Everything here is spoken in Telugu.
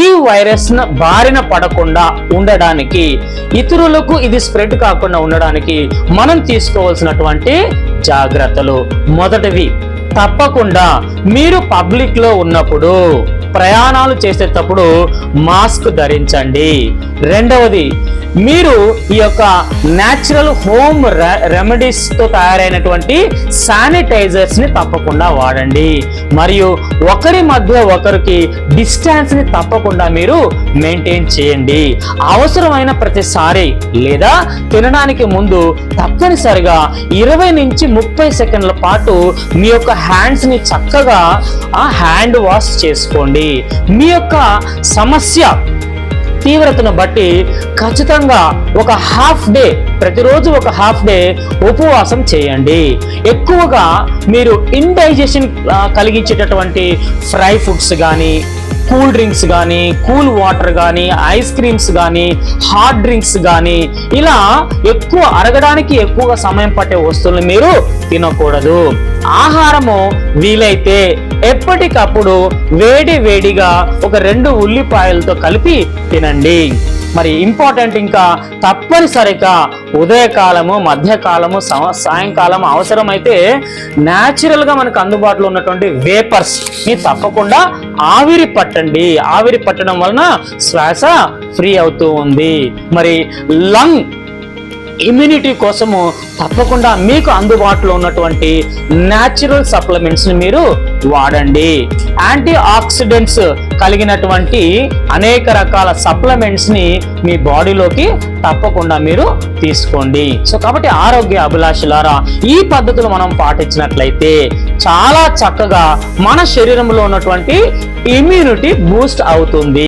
ఈ వైరస్ బారిన పడకుండా ఉండడానికి, ఇతరులకు ఇది స్ప్రెడ్ కాకుండా ఉండడానికి మనం తీసుకోవాల్సినటువంటి జాగ్రత్తలు. మొదటిది, తప్పకుండా మీరు పబ్లిక్ లో ఉన్నప్పుడు, ప్రయాణాలు చేసేటప్పుడు మాస్క్ ధరించండి. రెండవది, మీరు ఈ యొక్క న్యాచురల్ హోమ్ రెమెడీస్ తో తయారైనటువంటి శానిటైజర్స్ ని తప్పకుండా వాడండి. మరియు ఒకరి మధ్య ఒకరికి డిస్టెన్స్ ని తప్పకుండా మీరు మెయింటైన్ చేయండి. అవసరమైన ప్రతిసారి లేదా తినడానికి ముందు తప్పనిసరిగా 20 నుంచి 30 సెకండ్ల పాటు మీ యొక్క హ్యాండ్స్ ని చక్కగా హ్యాండ్ వాష్ చేసుకోండి. మీ యొక్క సమస్య తీవ్రతను బట్టి ఖచ్చితంగా ఒక హాఫ్ డే, ప్రతిరోజు ఒక హాఫ్ డే ఉపవాసం చేయండి. ఎక్కువగా మీరు ఇండైజెషన్ కలిగించేటటువంటి ఫ్రై ఫుడ్స్ కానీ, కూల్ డ్రింక్స్ కానీ, కూల్ వాటర్ కానీ, ఐస్ క్రీమ్స్ కానీ, హాట్ డ్రింక్స్ కానీ, ఇలా ఎక్కువ అరగడానికి ఎక్కువగా సమయం పట్టే వస్తువులను మీరు తినకూడదు. ఆహారము వీలైతే ఎప్పటికప్పుడు వేడిగా ఒక 2 ఉల్లిపాయలతో కలిపి తినండి. మరి ఇంపార్టెంట్, ఇంకా తప్పనిసరిగా ఉదయకాలము, మధ్యకాలము, సాయంకాలం అవసరమైతే న్యాచురల్ గా మనకు అందుబాటులో ఉన్నటువంటి వేపర్స్ ని తప్పకుండా ఆవిరి పట్టండి. ఆవిరి పట్టడం వలన శ్వాస ఫ్రీ అవుతూ ఉంది. మరి లంగ్ ఇమ్యూనిటీ కోసము తప్పకుండా మీకు అందుబాటులో ఉన్నటువంటి న్యాచురల్ సప్లిమెంట్స్ ని మీరు వాడండి. యాంటీ ఆక్సిడెంట్స్ కలిగినటువంటి అనేక రకాల సప్లిమెంట్స్ ని మీ బాడీలోకి తప్పకుండా మీరు తీసుకోండి. సో కాబట్టి ఆరోగ్య అభిలాషులారా, ఈ పద్ధతులు మనం పాటించినట్లయితే చాలా చక్కగా మన శరీరంలో ఉన్నటువంటి ఇమ్యూనిటీ బూస్ట్ అవుతుంది.